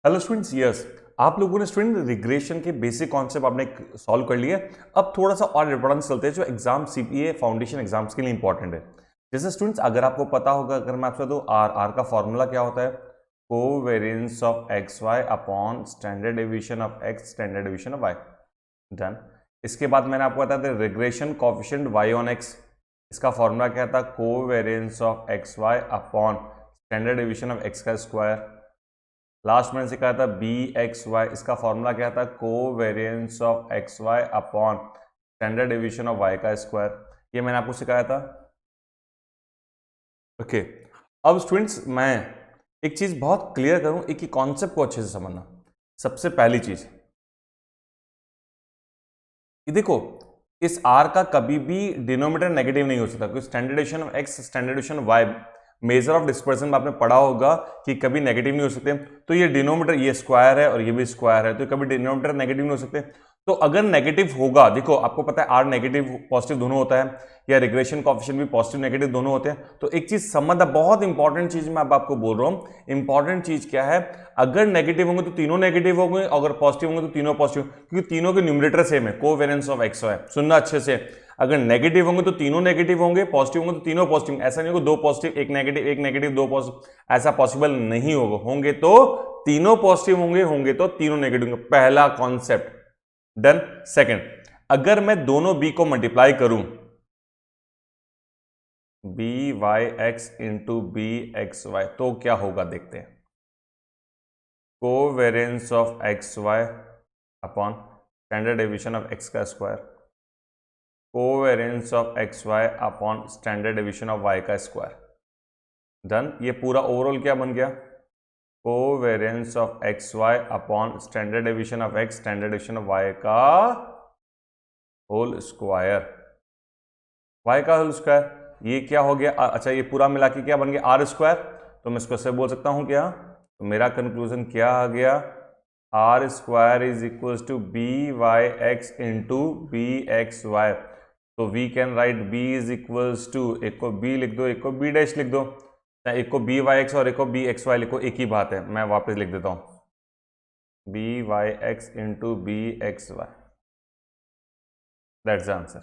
Hello students, yes आप लोगों ने स्टूडेंट रिग्रेशन के बेसिक कॉन्सेप्ट आपने सॉल्व कर लिए। अब थोड़ा सा और इंपॉर्टेंस चलते हैं जो एग्जाम सीपीए फाउंडेशन एग्जाम्स के लिए इंपॉर्टेंट है। जैसे स्टूडेंट्स अगर आपको पता होगा, अगर मैं आपसे दूं आर का फॉर्मूला क्या होता है, covariance of X Y upon standard deviation of X standard deviation of Y. Done. इसके बाद मैंने आपको बताया था regression coefficient Y on X, इसका फॉर्मूला क्या था, covariance of X Y upon standard deviation of X का स्क्वायर। लास्ट मैंने सिखाया था बी एक्स वाई, इसका फॉर्मूला क्या था, covariance of X Y upon standard deviation of Y का स्क्वायर। ये मैंने आपको सिखाया था। ओके अब स्टूडेंट्स मैं एक चीज बहुत क्लियर करूं, एक ही कॉन्सेप्ट को अच्छे से समझना। सबसे पहली चीज ये देखो, इस आर का कभी भी डिनोमिनेटर नेगेटिव नहीं हो सकता, क्योंकि standard deviation of X standard deviation of Y measure of dispersion में आपने पढ़ा होगा कि कभी नेगेटिव नहीं हो सकते। तो ये डिनोमिनेटर ये स्क्वायर है और ये भी स्क्वायर है, तो कभी डिनोमिनेटर नेगेटिव नहीं हो सकते। तो अगर नेगेटिव होगा, देखो आपको पता है आर नेगेटिव पॉजिटिव दोनों होता है, या रिग्रेशन कोएफिशिएंट भी पॉजिटिव नेगेटिव दोनों होते हैं। तो एक चीज समझना, बहुत इंपॉर्टेंट चीज मैं अब आपको बोल रहा हूं। इंपॉर्टेंट चीज क्या है, अगर नेगेटिव होंगे तो तीनों नेगेटिव होंगे, अगर पॉजिटिव होंगे तो तीनों पॉजिटिव, क्योंकि तीनों के न्यूमरेटर सेम है, कोवेरिएंस ऑफ एक्स वाई। सुनना अच्छे से, अगर नेगेटिव होंगे तो तीनों नेगेटिव होंगे, पॉजिटिव होंगे तो तीनों पॉजिटिव। ऐसा नहीं होगा दो पॉजिटिव एक नेगेटिव दो पॉजिटिव, ऐसा पॉसिबल नहीं होगा। होंगे तो तीनों पॉजिटिव होंगे तो तीनों नेगेटिव होंगे। पहला कॉन्सेप्ट डन। सेकंड, अगर मैं दोनों बी को मल्टीप्लाई करूं, B Y X into B X Y, तो क्या होगा देखते हैं। Covariance of X Y upon standard deviation of X का square, covariance of X Y upon standard deviation of Y का स्क्वायर। डन। ये पूरा ओवरऑल क्या बन गया, covariance of X Y upon standard deviation of X standard deviation of Y का whole square. Y का whole square ये क्या हो गया, अच्छा ये पूरा मिला के क्या बन गया, आर स्क्वायर। तो मैं इसको से बोल सकता हूं क्या, तो मेरा कंक्लूजन क्या आ गया, R square is equal to B Y X into B X Y. तो we can write B is equals to, एक को बी लिख दो एक को बी डैश लिख दो, एक को बी वाई एक्स और एक को बी एक्स वाई लिखो, एक ही बात है। मैं वापस लिख देता हूं, B Y X into B X Y, that's the answer.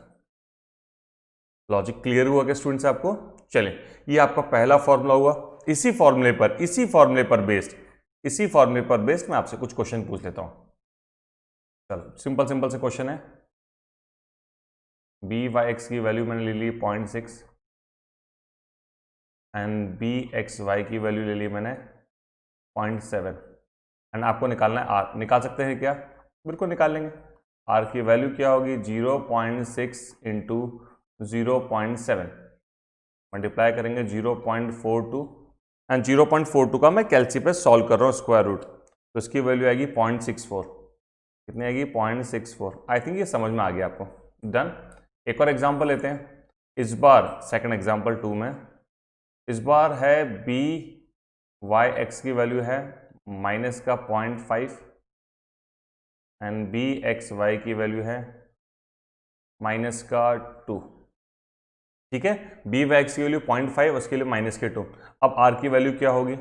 Logic clear हुआ क्या स्टूडेंट्स आपको? चलिए, ये आपका पहला फॉर्मूला हुआ। इसी फॉर्मूले पर बेस्ड मैं आपसे कुछ क्वेश्चन पूछ लेता हूं। चलो सिंपल से क्वेश्चन है। बी वाई एक्स की वैल्यू मैंने ले ली 0.6 एंड बी एक्स वाई की वैल्यू ले ली मैंने 0.7 एंड आपको निकालना है आर। निकाल सकते हैं क्या? बिल्कुल निकाल लेंगे। आर की वैल्यू क्या होगी, 0.6 इंटू 0.7 मल्टीप्लाई करेंगे 0.42 एंड 0.42 का मैं कैलसी पे सॉल्व कर रहा हूँ स्क्वायर रूट, तो इसकी वैल्यू आएगी 0.64। कितनी आएगी? 0.64। आई थिंक ये समझ में आ गया आपको। डन। एक और एग्जांपल लेते हैं, इस बार सेकंड एग्जांपल 2 में। इस बार है बी वाई एक्स की वैल्यू है माइनस का 0.5 एंड बी एक्स वाई की वैल्यू है माइनस का 2। ठीक है, बी वाई एक्स की वैल्यू 0.5, उसके लिए माइनस के 2। अब आर की वैल्यू क्या होगी,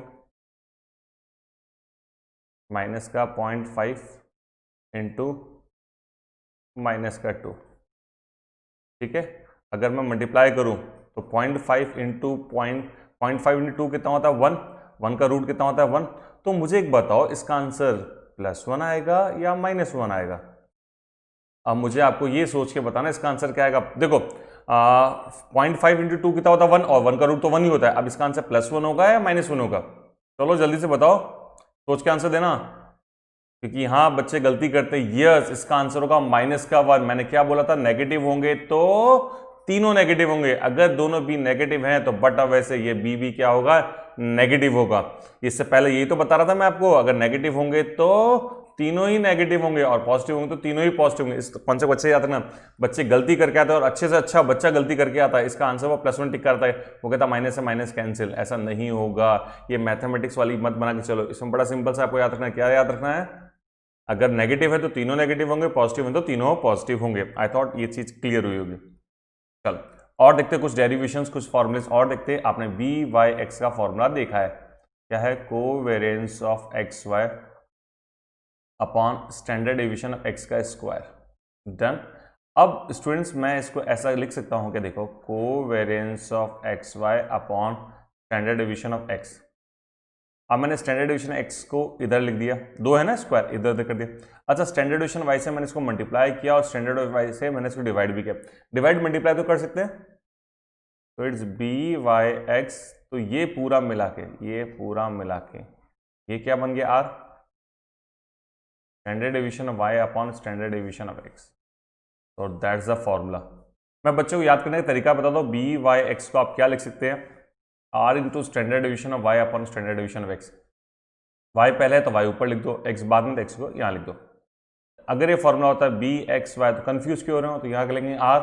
माइनस का 0.5 इंटू माइनस का 2। ठीक है, अगर मैं मल्टीप्लाई करूं तो 0.5 इंटू 0.5 इंटू 2 कितना होता है 1, 1 का रूट कितना होता है 1। तो मुझे एक बताओ, इसका आंसर +1 आएगा या -1 आएगा? अब मुझे आपको ये सोच के बताना इसका आंसर क्या आएगा। देखो 0.5 इंटू 2 कितना होता है 1, और 1 का रूट तो 1 ही होता है। अब इसका आंसर +1 होगा या -1 होगा? चलो जल्दी से बताओ, सोच के आंसर देना, क्योंकि यहाँ बच्चे गलती करते हैं। यस, इसका आंसर होगा -1। मैंने क्या बोला था, नेगेटिव होंगे तो तीनों नेगेटिव होंगे। अगर दोनों बी नेगेटिव हैं तो बटा वैसे ये बी भी क्या होगा, नेगेटिव होगा। इससे पहले यही तो बता रहा था मैं आपको, अगर नेगेटिव होंगे तो तीनों ही नेगेटिव होंगे और पॉजिटिव होंगे तो तीनों ही पॉजिटिव होंगे। इस कॉन्सेप्ट अच्छे याद रखना। बच्चे गलती करके आते हैं और अच्छे से अच्छा बच्चा गलती करके आता है, इसका आंसर वो +1 टिक करता है, वो कहता है माइनस से माइनस कैंसिल। ऐसा नहीं होगा, ये मैथमेटिक्स वाली मत बना के चलो। इसमें बड़ा सिंपल से आपको याद रखना है। क्या याद रखना है? अगर नेगेटिव है तो तीनों नेगेटिव होंगे, पॉजिटिव है तो तीनों पॉजिटिव होंगे। आई थॉट ये चीज क्लियर हुई होगी। चलो और देखते कुछ डेरिवेशंस, कुछ फॉर्मुलेस और देखते। आपने बी वाई एक्स का फॉर्मूला देखा है, क्या है, covariance of X Y upon standard deviation of X का स्क्वायर। डन। अब स्टूडेंट्स मैं इसको ऐसा लिख सकता हूँ कि देखो covariance of X Y upon standard deviation of X. अब मैंने स्टैंडर्ड डेविएशन एक्स को इधर लिख दिया, 2 है ना स्क्वायर, इधर उधर कर दिया। अच्छा स्टैंडर्ड डेविएशन वाई से मैंने इसको मल्टीप्लाई किया और स्टैंडर्ड वाई से मैंने इसको डिवाइड भी किया। डिवाइड मल्टीप्लाई तो कर सकते हैं, तो इट्स बी वाई एक्स। तो ये पूरा मिला के ये क्या बन गया R, standard deviation of Y upon standard deviation of X. तो दैट्स द फॉर्मूला। मैं बच्चों को याद करने का तरीका बता दो, बी वाई एक्स को आप क्या लिख सकते हैं, R into standard deviation of Y upon standard deviation of X. Y पहले है तो वाई ऊपर लिख दो, एक्स बाद में तो एक्स को यहाँ लिख दो। अगर ये फॉर्मूला होता है बी एक्स वाई तो कंफ्यूज क्यों हो रहे हो, तो यहाँ लिखेंगे आर,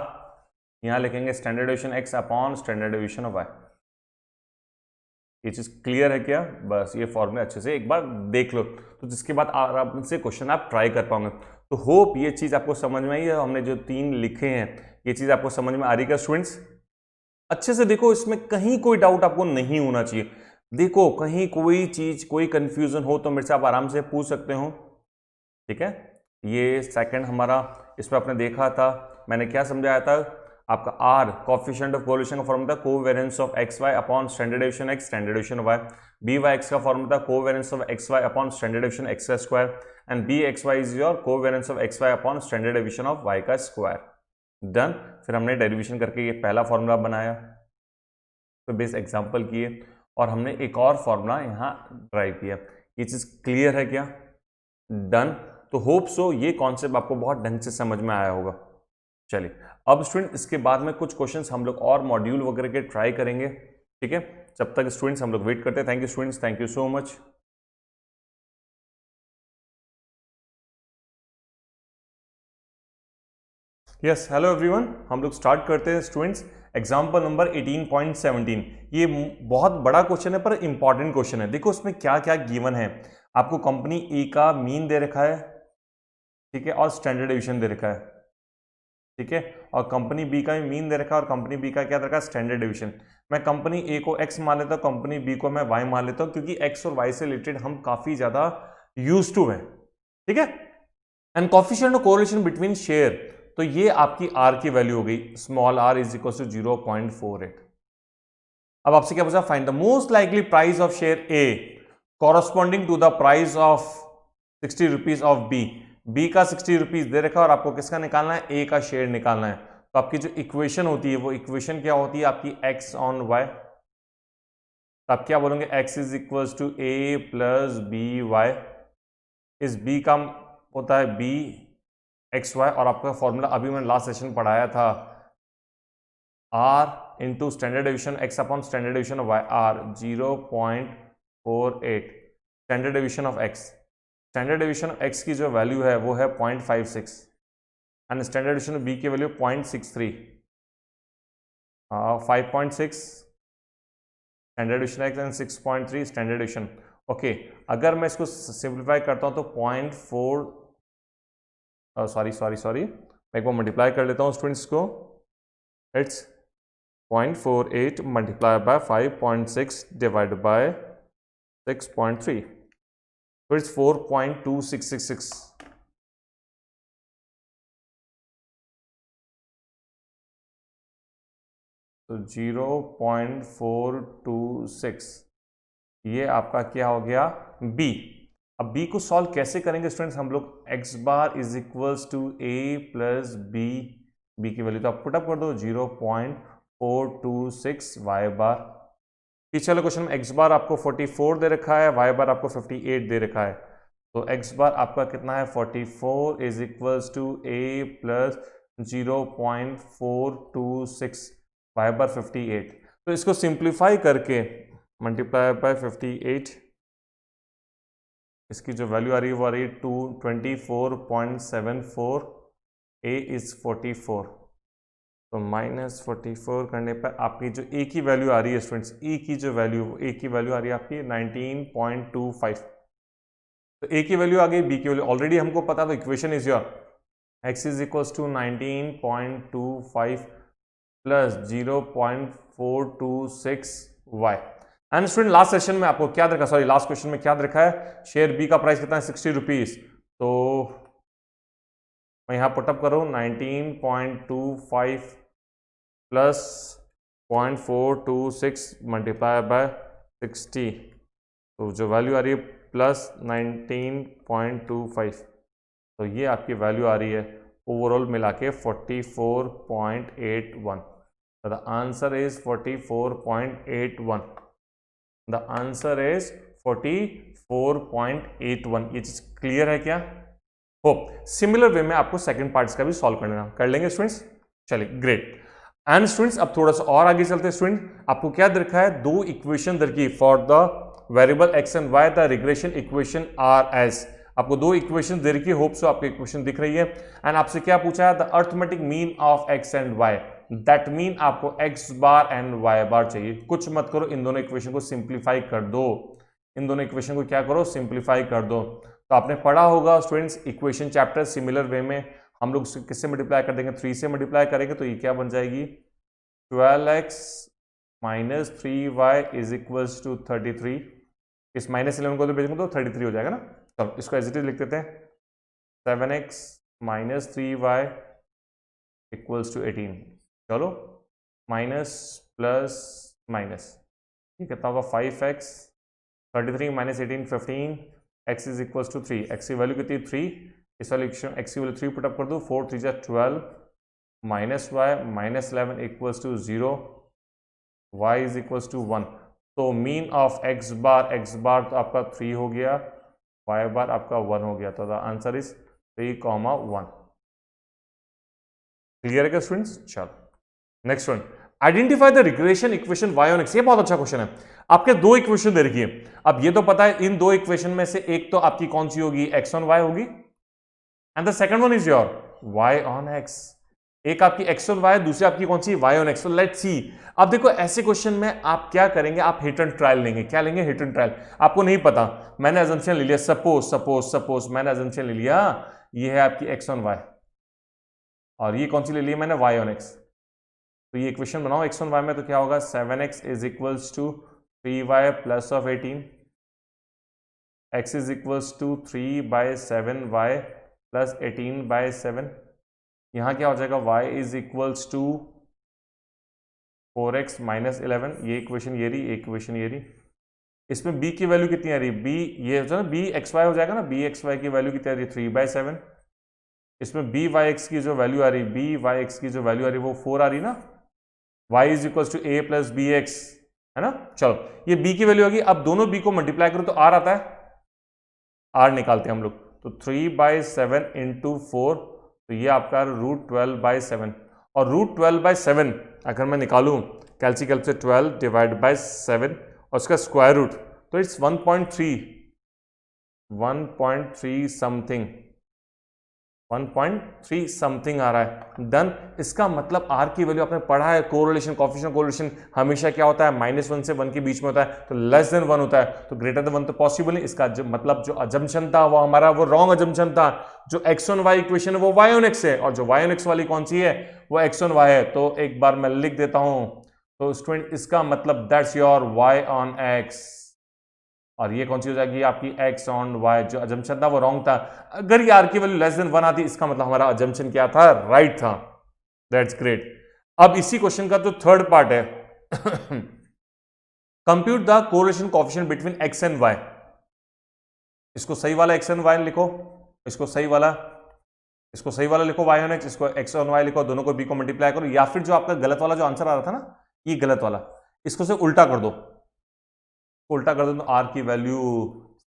यहाँ लिखेंगे standard deviation X upon standard deviation of Y. ये चीज क्लियर है क्या? बस ये फॉर्मूला अच्छे से एक बार देख लो, तो जिसके बाद आराम से क्वेश्चन आप ट्राई कर पाओगे। तो होप ये चीज आपको समझ में आई है, हमने जो 3 लिखे हैं ये चीज आपको समझ में आ रही है स्टूडेंट्स? अच्छे से देखो, इसमें कहीं कोई डाउट आपको नहीं होना चाहिए। देखो कहीं कोई चीज कोई कंफ्यूजन हो तो मेरे से आप आराम से पूछ सकते हो, ठीक है। ये सेकंड हमारा, इस पर आपने देखा था मैंने क्या समझाया था, आपका आर कोएफिशिएंट ऑफ कोरिलेशन का फॉर्मूला था covariance of X Y upon standard deviation X, standard deviation Y. B Y X का फॉर्मूला था covariance of X Y upon standard deviation X का square, and B X Y is your covariance of X Y upon standard deviation of Y का square. Done. फिर हमने derivation करके ये पहला formula बनाया, तो बेस एग्जांपल किए, और हमने एक और फॉर्मूला यहाँ ड्राइव किया। ये चीज क्लियर है क्या? डन। तो होप सो ये कॉन्सेप्ट आपको बहुत ढंग से समझ में आया होगा। चलिए अब स्टूडेंट इसके बाद में कुछ क्वेश्चंस हम लोग और मॉड्यूल वगैरह के ट्राई करेंगे, ठीक है। जब तक स्टूडेंट्स हम लोग वेट करते हैं। Thank you students, thank you so much. Yes, hello everyone, हम लोग स्टार्ट करते हैं स्टूडेंट्स। Example number 18.17। ये बहुत बड़ा क्वेश्चन है पर इंपॉर्टेंट क्वेश्चन है। देखो इसमें क्या क्या गिवन है। आपको कंपनी ए का मीन दे रखा है, ठीक है, और स्टैंडर्ड डेविएशन दे रखा है, ठीक है, और कंपनी बी का भी मीन दे रखा है और कंपनी बी का क्या दे रखा है, स्टैंडर्ड डेविएशन। मैं कंपनी ए को एक्स मान लेता हूँ, कंपनी बी को मैं वाई मान लेता हूँ, क्योंकि एक्स और वाई से रिलेटेड हम काफी ज्यादा यूज्ड टू हैं, ठीक है। And coefficient of correlation between share, तो ये आपकी आर की वैल्यू हो गई, small R is equal to 0.48। अब आपसे क्या पूछा, find the most likely price of share A corresponding to the price of 60 rupees of B. B का 60 रुपीज दे रखा है और आपको किसका निकालना है, ए का शेयर निकालना है। तो आपकी जो इक्वेशन होती है वो इक्वेशन क्या होती है आपकी, एक्स ऑन वाई। तो आप क्या बोलोगे, X is equal to A plus B Y. इस बी का होता है बी एक्स वाई, और आपका फॉर्मूला अभी मैंने लास्ट सेशन पढ़ाया था, R into standard deviation X upon standard deviation of Y, R 0.48 standard deviation of X. Standard deviation of X की जो वैल्यू है वो है 0.56 and standard deviation of B की value 0.63, 5.6 standard deviation X and 6.3 standard deviation. Okay, अगर मैं इसको simplify करता हूं तो 0.4 सॉरी मैं एक बार मल्टीप्लाई कर लेता हूँ स्टूडेंट्स को। It's 0.48 multiply by 5.6 divide by 6.3, तो इट्स 4.2666। तो 0.426 ये आपका क्या हो गया, बी। अब बी को सॉल्व कैसे करेंगे स्टूडेंट्स हम लोग, X bar is equals to A plus B, B की वैल्यू तो आप पुटअप कर दो 0.426 वाई बार। पीछे वाले क्वेश्चन में एक्स बार आपको 44 दे रखा है, वाई बार आपको 58 दे रखा है। तो एक्स बार आपका कितना है, 44 is equals to A plus 0.426 Y bar 58। तो इसको सिंप्लीफाई करके मल्टीप्लाई बाय 58, इसकी जो वैल्यू आ रही है वो आ रही है 24.74, ए इज 44, तो -44 करने पर आपकी जो ए की वैल्यू आ रही है स्टूडेंट्स, ए की जो वैल्यू आ रही है आपकी 19.25। तो ए की वैल्यू आ गई, बी की वैल्यू ऑलरेडी हमको पता, तो equation is your X is equals to 19.25 plus 0.426 Y. And student last session में आपको क्या देखा, सॉरी लास्ट क्वेश्चन में क्या देखा है, शेयर बी का प्राइस कितना है, 60 रुपीज। तो मैं यहाँ पुटअप करूँ 19.25 प्लस 0.426 मल्टीप्लाई बाय 60, तो जो वैल्यू आ रही है प्लस 19.25, तो ये आपकी वैल्यू आ रही है ओवरऑल मिला के 44.81। The answer is 44.81। The answer is 44.81। ये चीज क्लियर है क्या? होप सिमिलर वे में आपको सेकंड पार्ट्स का भी सॉल्व करना कर लेंगे स्टूडेंट्स। चलिए ग्रेट। एंड स्टूडेंट्स अब थोड़ा सा और आगे चलते हैं। स्टूडेंट आपको क्या दे रखा है? दो इक्वेशन दे रखी for the variable X and Y, the regression equation are as. आपको दो इक्वेशन दे रखी है, होप सो आपको इक्वेशन दिख रही है। एंड आपसे क्या पूछा है? The arithmetic mean of X and Y, that mean आपको X bar and Y bar चाहिए। कुछ मत करो, इन दोनों इक्वेशन को सिंप्लीफाई कर दो। इन दोनों इक्वेशन को क्या करो? सिंप्लीफाई कर दो। तो आपने पढ़ा होगा students equation chapter, similar way में हम लोग किससे मल्टीप्लाई कर देंगे? 3 से मल्टीप्लाई करेंगे, तो ये क्या बन जाएगी? 12x minus 3y is equals to 33। इस -11 को तो भेजेंगे तो 33 हो जाएगा ना। चलो इसको एज इट इज लिख देते हैं। 7x minus 3y equals to 18। चलो माइनस प्लस माइनस, ठीक है, कितना होगा? 5x 33 minus 18 15, x is equals to 3। x की वैल्यू कितनी? 3। इस वाली x की वैल्यू 3 पुटअप कर दो। 4 3 जा 12 minus Y minus 11 equals to 0, y is equals to 1। तो मीन ऑफ x बार तो आपका 3 हो गया, y बार आपका 1 हो गया। तो द आंसर इज 3,1। क्लियर है क्या स्टूडेंट्स? चलो next one, identify the regression equation y on x। ये बहुत अच्छा क्वेश्चन है। आपके दो इक्वेशन दे रखी है। अब ये तो पता है इन दो इक्वेशन में से एक तो आपकी कौन सी होगी? x ऑन y होगी, and the second one is your y on x। एक आपकी x ऑन y, दूसरी आपकी कौन सी? y on x। तो लेट्स सी। अब देखो ऐसे क्वेश्चन में आप क्या करेंगे? आप हिट एंड ट्रायल लेंगे। क्या लेंगे? Hit and trial. आपको नहीं पता, मैंने अजम्पशन ले लिया, सपोज मैंने अजम्पशन ले लिया ये है आपकी x ऑन y, और ये कौन सी ले ली मैंने? y on x। तो ये इक्वेशन बनाओ x ऑन y में, तो क्या होगा? 7x is equals to 3y plus of 18, x is equals to 3/7y plus 18/7। यहाँ क्या हो जाएगा? y is equals to 4x minus 11। ये इक्वेशन ये रही, इक्वेशन ये रही। इसमें b की वैल्यू कितनी आ रही? b ये हो जाएगा b एक्स वाई हो जाएगा ना। b एक्स वाई की वैल्यू कितनी आ रही? 3/7। इसमें b वाई एक्स की जो वैल्यू आ रही, b वाई एक्स की जो वैल्यू आ रही वो 4 आ रही ना। y is equals to a plus B X, है ना। चलो ये b की वैल्यू आ गई। अब दोनों b को मल्टीप्लाई करो तो r आता है, r निकालते हैं हम लोग। तो 3/7 इंटू 4, तो ये आपका √12/7। और √12/7 अगर मैं निकालूं कैलसी से 12 डिवाइड बाय 7 और उसका स्क्वायर रूट, तो इट्स 1.3 समथिंग, 1.3 समथिंग आ रहा है। डन। इसका मतलब आर की वैल्यू आपने पढ़ा है, कोरिलेशन, कोएफिशिएंट कोरिलेशन हमेशा क्या होता है? -1 से 1 के बीच में होता है, तो लेस देन 1 होता है, तो ग्रेटर देन 1 तो पॉसिबल नहीं। इसका मतलब जो अजम्पशन था वो हमारा वो रॉन्ग अजम्पशन था। जो एक्स ऑन वाई इक्वेशन है वो वाई ऑन एक्स है, और जो वाई ऑन एक्स वाली कौन सी है? वो एक्स ऑन वाई है। तो एक बार मैं लिख देता हूं, तो स्टूडेंट इसका मतलब that's your y on x, और ये कौन सी हो जाएगी? आपकी x ऑन y। जो अजम्पशन था वो रॉन्ग था। अगर ये r की वैल्यू लेस देन 1 आती, इसका मतलब हमारा अजम्पशन क्या था? राइट था। That's great. अब इसी क्वेश्चन का जो थर्ड पार्ट है, compute the correlation coefficient between x and y। इसको सही वाला x एंड y लिखो, इसको सही वाला लिखो y ऑन x, इसको x ऑन y लिखो, दोनों को b को मल्टीप्लाई करो, या फिर जो आपका गलत वाला जो आंसर आ रहा था ना, ये गलत वाला, इसको से उल्टा कर दो। उल्टा कर दो तो r की वैल्यू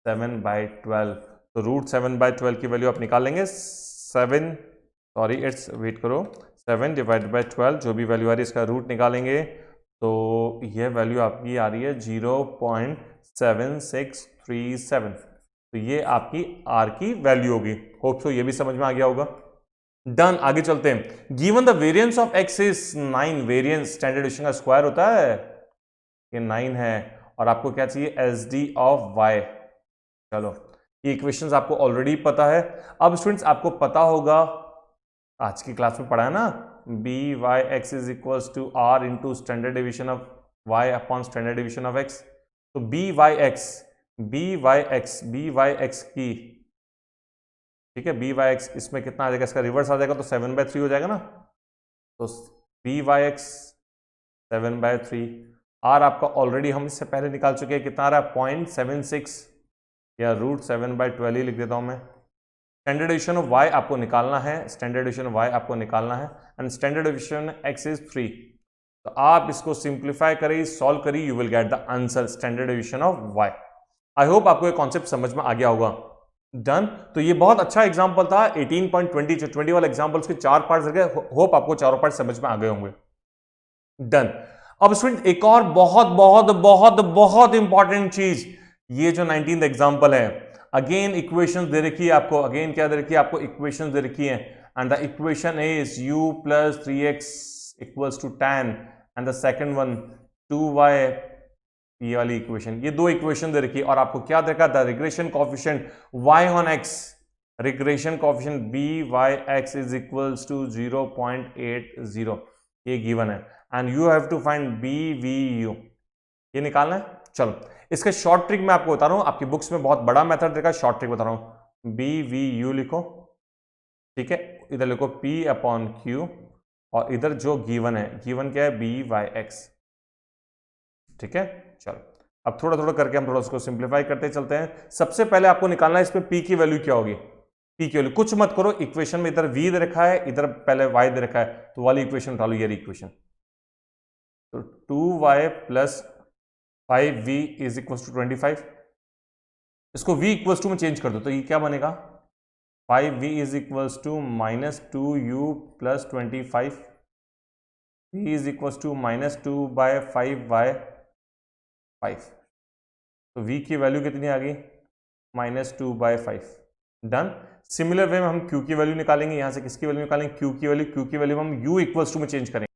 7/12, तो √7/12 की वैल्यू आप निकाल लेंगे। वेट करो, 7 डिवाइड बाई 12, जो भी वैल्यू आ रही है इसका रूट निकालेंगे, तो यह वैल्यू आपकी आ रही है 0.7637। तो ये आपकी r की वैल्यू होगी। होप सो ये भी समझ में आ गया होगा। डन। आगे चलते हैं। Given the variance of x is 9। Variance standard division का स्क्वायर होता है, ये 9 है, और आपको क्या चाहिए? SD of y। चलो ये इक्वेशंस आपको ऑलरेडी पता है। अब स्टूडेंट्स आपको पता होगा, आज की क्लास में पढ़ा है ना, BYX is equals to R into standard division of y upon standard division of x। तो BYX की ठीक है, बी वाई एक्स इसमें कितना आ जाएगा, इसका रिवर्स आ जाएगा तो 7/3 हो जाएगा ना, तो बी वाई एक्स 7/3। आर आपका ऑलरेडी हम इससे पहले निकाल चुके हैं, कितना आ रहा है 0.76 या √7/12 ही लिख देता हूं मैं। स्टैंडर्ड डेविएशन ऑफ वाई आपको निकालना है, स्टैंडर्ड डेविएशन ऑफ वाई आपको निकालना है, and standard deviation x is 3। तो आप इसको सिंप्लीफाई करिए, सॉल्व करिए, you will get the answer standard deviation of y. I hope आपको ये कॉन्सेप्ट समझ में आ गया होगा। डन। तो ये बहुत अच्छा एग्जांपल था 18.20 जो 20 वाला एग्जांपल, के 4 पार्ट्स रखे, होप आपको चारों पार्ट समझ में आ गए होंगे। डन। अब स्टूडेंट एक और बहुत बहुत बहुत बहुत इंपॉर्टेंट चीज, ये जो 19th एग्जांपल है, अगेन इक्वेशंस दे रखी है आपको, अगेन क्या दे रखी है आपको, इक्वेशंस दे रखी है, and the equation is u + 3x = tan, and the second one 2y, ये वाली इक्वेशन, ये दो इक्वेशन दे रखी है, और आपको क्या देखा, the regression coefficient y on x, regression coefficient by(x) = 0.80, ये गिवन है, and you have to find BVU, ये निकालना है। चलो इसका शॉर्ट ट्रिक मैं आपको बता रहा हूं, आपकी बुक्स में बहुत बड़ा मेथड देखा, शॉर्ट ट्रिक बता रहा हूं। BVU लिखो, ठीक है, इधर लिखो P/Q, और इधर जो गिवन है, गिवन क्या है BY(x), ठीक है। चलो अब थोड़ा थोड़ा करके हम थोड़ा उसको सिंप्लीफाई करते चलते हैं। सबसे पहले आपको निकालना है इसमें P की वैल्यू क्या होगी, P की वैल्यू कुछ मत करो, इक्वेशन में इधर V दे रखा है, इधर पहले Y दे रखा है, तो वाली इक्वेशन उठा लो, ये इक्वेशन, तो 2y + 5v = 25, इसको v = में चेंज कर दो, तो ये क्या बनेगा, 5v = -2u + 25, v = -2/5y5, तो v की वैल्यू कितनी आ गई, -2/5। डन। सिमिलर वे में हम q की वैल्यू निकालेंगे, यहां से किसकी वैल्यू निकालेंगे, q की वैल्यू, q की वैल्यू हम u = में चेंज करेंगे।